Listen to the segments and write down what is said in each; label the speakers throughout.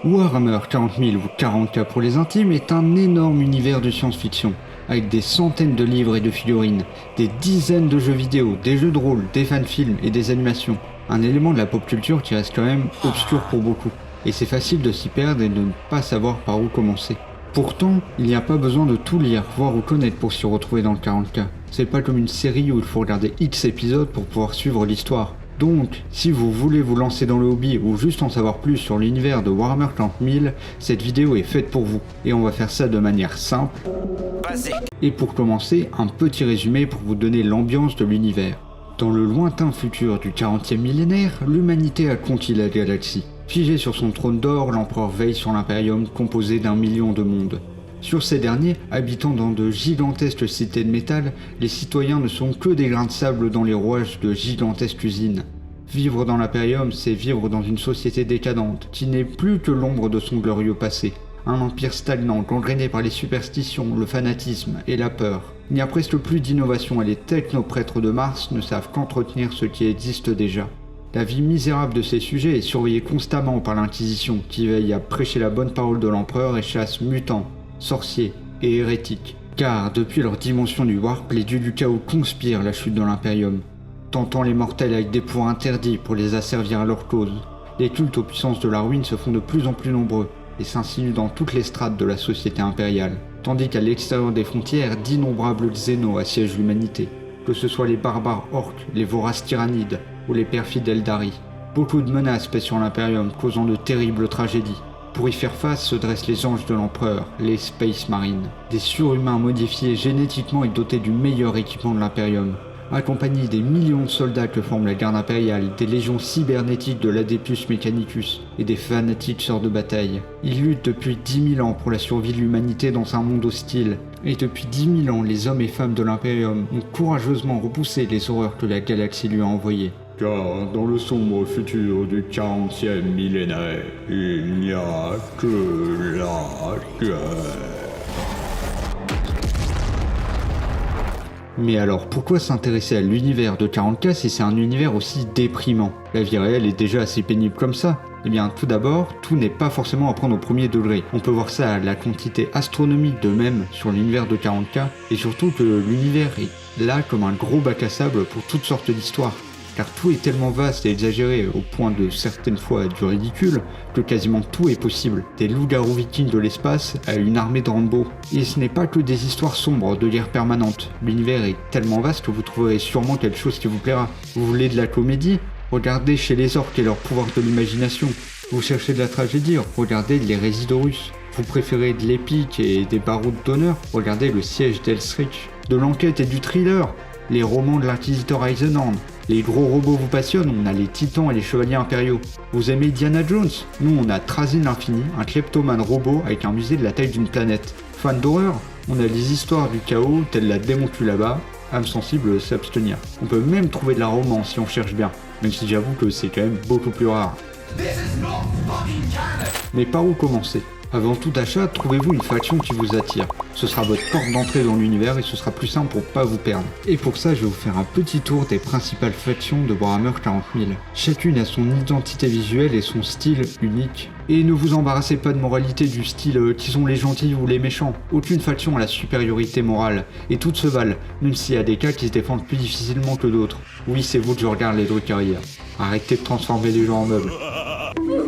Speaker 1: Warhammer 40 000 ou 40K pour les intimes est un énorme univers de science-fiction, avec des centaines de livres et de figurines, des dizaines de jeux vidéo, des jeux de rôle, des fan-films et des animations. Un élément de la pop culture qui reste quand même obscur pour beaucoup, et c'est facile de s'y perdre et de ne pas savoir par où commencer. Pourtant, il n'y a pas besoin de tout lire, voir ou connaître pour s'y retrouver dans le 40K. C'est pas comme une série où il faut regarder X épisodes pour pouvoir suivre l'histoire. Donc, si vous voulez vous lancer dans le hobby ou juste en savoir plus sur l'univers de Warhammer 40 000, cette vidéo est faite pour vous, et on va faire ça de manière simple. Et pour commencer, un petit résumé pour vous donner l'ambiance de l'univers. Dans le lointain futur du 40e millénaire, l'humanité a conquis la galaxie. Figé sur son trône d'or, l'empereur veille sur l'impérium composé d'1 million de mondes. Sur ces derniers, habitant dans de gigantesques cités de métal, les citoyens ne sont que des grains de sable dans les rouages de gigantesques usines. Vivre dans l'Imperium, c'est vivre dans une société décadente, qui n'est plus que l'ombre de son glorieux passé. Un empire stagnant, gangréné par les superstitions, le fanatisme et la peur. Il n'y a presque plus d'innovation et les technoprêtres de Mars ne savent qu'entretenir ce qui existe déjà. La vie misérable de ces sujets est surveillée constamment par l'Inquisition, qui veille à prêcher la bonne parole de l'empereur et chasse mutants, sorciers et hérétiques. Car depuis leur dimension du Warp, les dieux du chaos conspirent la chute de l'Imperium, tentant les mortels avec des pouvoirs interdits pour les asservir à leur cause. Les cultes aux puissances de la ruine se font de plus en plus nombreux et s'insinuent dans toutes les strates de la société impériale, tandis qu'à l'extérieur des frontières, d'innombrables xénos assiègent l'humanité, que ce soit les barbares orques, les voraces tyrannides ou les perfides Eldari. Beaucoup de menaces pèsent sur l'Imperium, causant de terribles tragédies. Pour y faire face se dressent les anges de l'empereur, les Space Marines, des surhumains modifiés génétiquement et dotés du meilleur équipement de l'Imperium. Accompagnés des millions de soldats que forme la garde impériale, des légions cybernétiques de l'Adeptus Mechanicus et des fanatiques sorts de bataille. Ils luttent depuis 10 000 ans pour la survie de l'humanité dans un monde hostile, et depuis 10 000 ans, les hommes et femmes de l'Imperium ont courageusement repoussé les horreurs que la galaxie lui a envoyées.
Speaker 2: Car dans le sombre futur du 40e millénaire, il n'y a que la guerre.
Speaker 1: Mais alors, pourquoi s'intéresser à l'univers de 40K si c'est un univers aussi déprimant? La vie réelle est déjà assez pénible comme ça. Eh bien, tout d'abord, tout n'est pas forcément à prendre au premier degré. On peut voir ça à la quantité astronomique de mèmes sur l'univers de 40K, et surtout que l'univers est là comme un gros bac à sable pour toutes sortes d'histoires. Car tout est tellement vaste et exagéré, au point de certaines fois du ridicule, que quasiment tout est possible. Des loups-garous vikings de l'espace à une armée de Rambo. Et ce n'est pas que des histoires sombres de guerre permanente. L'univers est tellement vaste que vous trouverez sûrement quelque chose qui vous plaira. Vous voulez de la comédie? Regardez chez les orques et leur pouvoir de l'imagination. Vous cherchez de la tragédie? Regardez les Résidorus. Vous préférez de l'épique et des barouds d'honneur? Regardez le siège d'Elsrich. De l'enquête et du thriller? Les romans de l'inquisiteur Eisenhorn. Les gros robots vous passionnent, on a les titans et les chevaliers impériaux. Vous aimez Indiana Jones? Nous on a Trazyn l'Infini, un kleptomane robot avec un musée de la taille d'une planète. Fan d'horreur? On a les histoires du chaos, telles la démon tue là-bas, âme sensible s'abstenir. On peut même trouver de la romance si on cherche bien, même si j'avoue que c'est quand même beaucoup plus rare. Mais par où commencer? Avant tout achat, trouvez-vous une faction qui vous attire. Ce sera votre porte d'entrée dans l'univers et ce sera plus simple pour pas vous perdre. Et pour ça, je vais vous faire un petit tour des principales factions de Warhammer 40 000. Chacune a son identité visuelle et son style unique. Et ne vous embarrassez pas de moralité du style qui sont les gentils ou les méchants. Aucune faction a la supériorité morale, et toutes se valent, même s'il y a des cas qui se défendent plus difficilement que d'autres. Oui, c'est vous que je regarde les Drukhariens. Arrêtez de transformer les gens en meubles.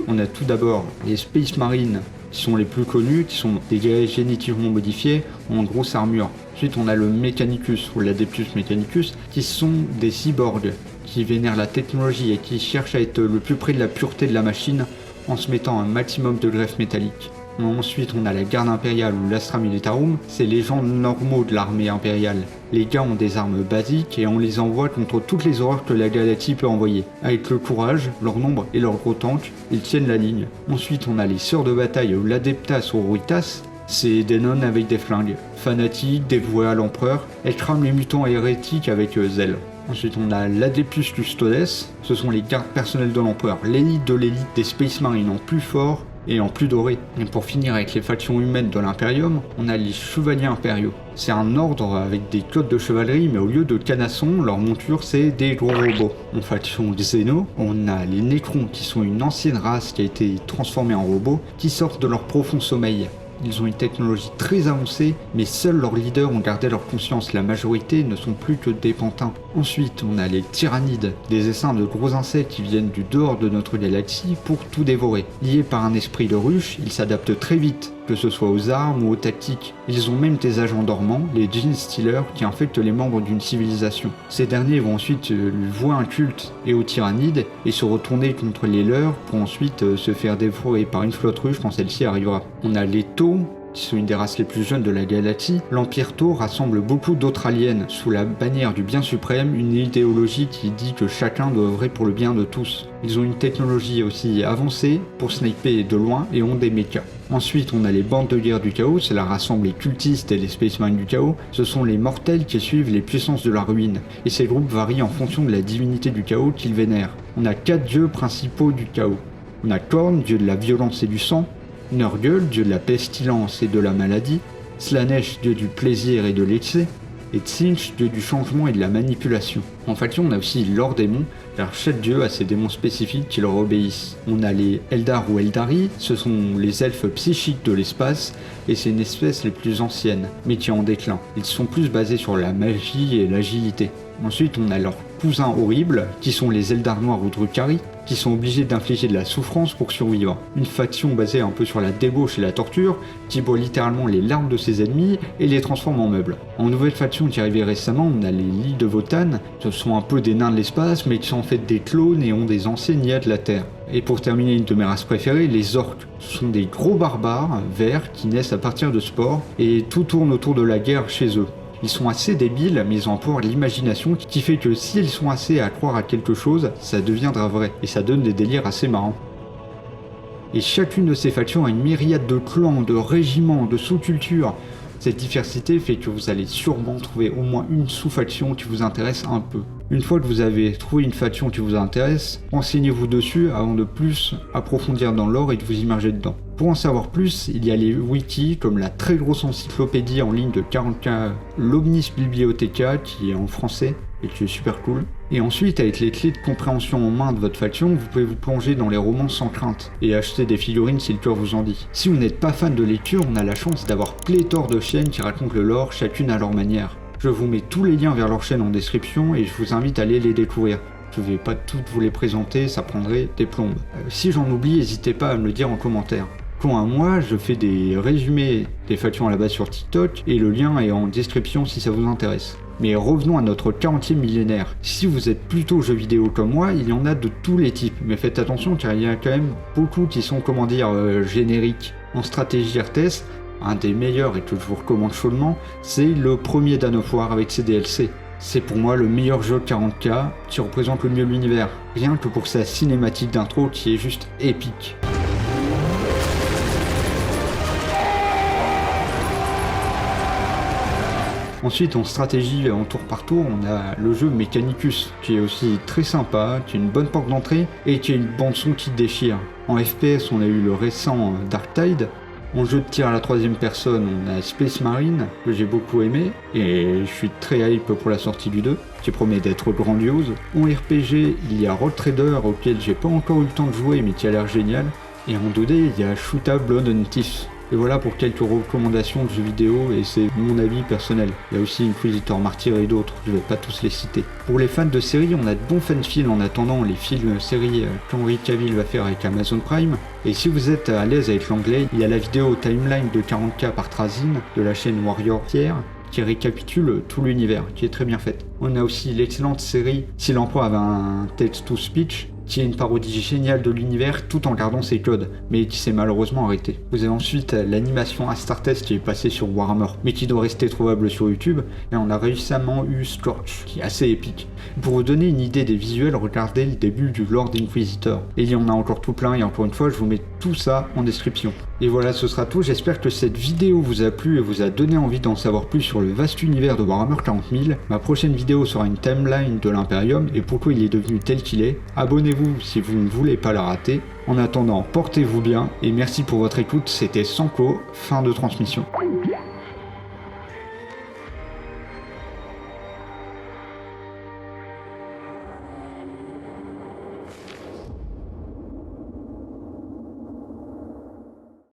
Speaker 1: On a tout d'abord les Space Marines, qui sont les plus connus, qui sont des guerriers génétiquement modifiés, en grosse armure. Ensuite on a le Mechanicus, ou l'Adeptus Mechanicus, qui sont des cyborgs, qui vénèrent la technologie et qui cherchent à être le plus près de la pureté de la machine, en se mettant un maximum de greffes métalliques. Ensuite on a la garde impériale ou l'Astra Militarum, c'est les gens normaux de l'armée impériale. Les gars ont des armes basiques et on les envoie contre toutes les horreurs que la galaxie peut envoyer. Avec le courage, leur nombre et leur gros tank, ils tiennent la ligne. Ensuite on a les sœurs de bataille ou l'Adeptas Sororitas, c'est des nonnes avec des flingues. Fanatiques, dévouées à l'empereur, elles crament les mutants hérétiques avec zèle. Ensuite on a l'Adeptus Custodes, ce sont les gardes personnels de l'empereur, l'élite de l'élite des Space Marines en plus fort, et en plus doré. Et pour finir avec les factions humaines de l'Imperium, on a les chevaliers impériaux. C'est un ordre avec des codes de chevalerie, mais au lieu de canassons, leur monture c'est des gros robots. En faction Xeno, on a les Necrons qui sont une ancienne race qui a été transformée en robots, qui sortent de leur profond sommeil. Ils ont une technologie très avancée, mais seuls leurs leaders ont gardé leur conscience, la majorité ne sont plus que des pantins. Ensuite, on a les tyrannides, des essaims de gros insectes qui viennent du dehors de notre galaxie pour tout dévorer. Liés par un esprit de ruche, ils s'adaptent très vite, que ce soit aux armes ou aux tactiques. Ils ont même des agents dormants, les Gene Stealers, qui infectent les membres d'une civilisation. Ces derniers vont ensuite lui vouer un culte et aux tyrannides et se retourner contre les leurs pour ensuite se faire dévorer par une flotte ruche quand celle-ci arrivera. On a les Tau, qui sont une des races les plus jeunes de la galaxie. L'Empire Tau rassemble beaucoup d'autres aliens sous la bannière du bien suprême, une idéologie qui dit que chacun doit œuvrer pour le bien de tous. Ils ont une technologie aussi avancée pour sniper de loin et ont des mechas. Ensuite, on a les bandes de guerre du chaos, cela rassemble les cultistes et les Space Marines du chaos. Ce sont les mortels qui suivent les puissances de la ruine, et ces groupes varient en fonction de la divinité du chaos qu'ils vénèrent. On a 4 dieux principaux du chaos. On a Khorne, dieu de la violence et du sang, Nurgle, dieu de la pestilence et de la maladie, Slaanesh, dieu du plaisir et de l'excès, et Tzeentch, dieu du changement et de la manipulation. En faction, on a aussi leurs démons, car chaque dieu a ses démons spécifiques qui leur obéissent. On a les Eldar ou Eldari, ce sont les elfes psychiques de l'espace, et c'est une espèce les plus anciennes, mais qui est en déclin. Ils sont plus basés sur la magie et l'agilité. Ensuite, on a leurs cousins horribles, qui sont les Eldar noirs ou Drukhari, qui sont obligés d'infliger de la souffrance pour survivre. Une faction basée un peu sur la débauche et la torture, qui boit littéralement les larmes de ses ennemis et les transforme en meubles. En nouvelle faction qui est arrivée récemment, on a les Lits de Votann, ce sont un peu des nains de l'espace, mais qui sont en fait des clones et ont des anciens IA de la Terre. Et pour terminer, une de mes races préférées, les orques. Ce sont des gros barbares, verts, qui naissent à partir de spores, et tout tourne autour de la guerre chez eux. Ils sont assez débiles, mais ils ont un pouvoir de l'imagination qui fait que s'ils sont assez à croire à quelque chose, ça deviendra vrai, et ça donne des délires assez marrants. Et chacune de ces factions a une myriade de clans, de régiments, de sous-cultures. Cette diversité fait que vous allez sûrement trouver au moins une sous-faction qui vous intéresse un peu. Une fois que vous avez trouvé une faction qui vous intéresse, renseignez-vous dessus avant de plus approfondir dans l'or et de vous immerger dedans. Pour en savoir plus, il y a les wikis comme la très grosse encyclopédie en ligne de 40K, l'Omnis Bibliotheca qui est en français et qui est super cool. Et ensuite, avec les clés de compréhension en main de votre faction, vous pouvez vous plonger dans les romans sans crainte et acheter des figurines si le cœur vous en dit. Si vous n'êtes pas fan de lecture, on a la chance d'avoir pléthore de chaînes qui racontent le lore, chacune à leur manière. Je vous mets tous les liens vers leur chaîne en description et je vous invite à aller les découvrir. Je vais pas toutes vous les présenter, ça prendrait des plombes. Si j'en oublie, n'hésitez pas à me le dire en commentaire. Quant à moi, je fais des résumés des factions à la base sur TikTok et le lien est en description si ça vous intéresse. Mais revenons à notre 40e millénaire. Si vous êtes plutôt jeux vidéo comme moi, il y en a de tous les types. Mais faites attention car il y a quand même beaucoup qui sont, génériques. En stratégie RTS, un des meilleurs et que je vous recommande chaudement, c'est le premier Dawn of War avec ses DLC. C'est pour moi le meilleur jeu de 40K qui représente le mieux l'univers. Rien que pour sa cinématique d'intro qui est juste épique. Ensuite, en stratégie, en tour par tour, on a le jeu Mechanicus, qui est aussi très sympa, qui est une bonne porte d'entrée, et qui a une bande-son qui déchire. En FPS, on a eu le récent Dark Tide. En jeu de tir à la troisième personne, on a Space Marine, que j'ai beaucoup aimé, et je suis très hype pour la sortie du 2, qui promet d'être grandiose. En RPG, il y a Road Trader, auquel j'ai pas encore eu le temps de jouer, mais qui a l'air génial. Et en 2D, il y a Shoota Blood and Thief. Et voilà pour quelques recommandations de jeux vidéo et c'est mon avis personnel. Il y a aussi Inquisitor Martyr et d'autres, je vais pas tous les citer. Pour les fans de séries, on a de bons fanfilms en attendant les films séries qu'Henry Cavill va faire avec Amazon Prime. Et si vous êtes à l'aise avec l'anglais, il y a la vidéo Timeline de 40K par Trazin de la chaîne Warrior Pierre qui récapitule tout l'univers, qui est très bien faite. On a aussi l'excellente série Si l'empereur avait un text-to-speech, qui est une parodie géniale de l'univers tout en gardant ses codes, mais qui s'est malheureusement arrêté. Vous avez ensuite l'animation Astartes qui est passée sur Warhammer, mais qui doit rester trouvable sur YouTube, et on a récemment eu Scorch, qui est assez épique. Pour vous donner une idée des visuels, regardez le début du Lord Inquisitor. Et il y en a encore tout plein, et encore une fois, je vous mets tout ça en description. Et voilà, ce sera tout, j'espère que cette vidéo vous a plu et vous a donné envie d'en savoir plus sur le vaste univers de Warhammer 40 000. Ma prochaine vidéo sera une timeline de l'Imperium et pourquoi il est devenu tel qu'il est. Abonnez-vous abonnez-vous si vous ne voulez pas la rater. En attendant, portez-vous bien et merci pour votre écoute, c'était Sanko, fin de transmission.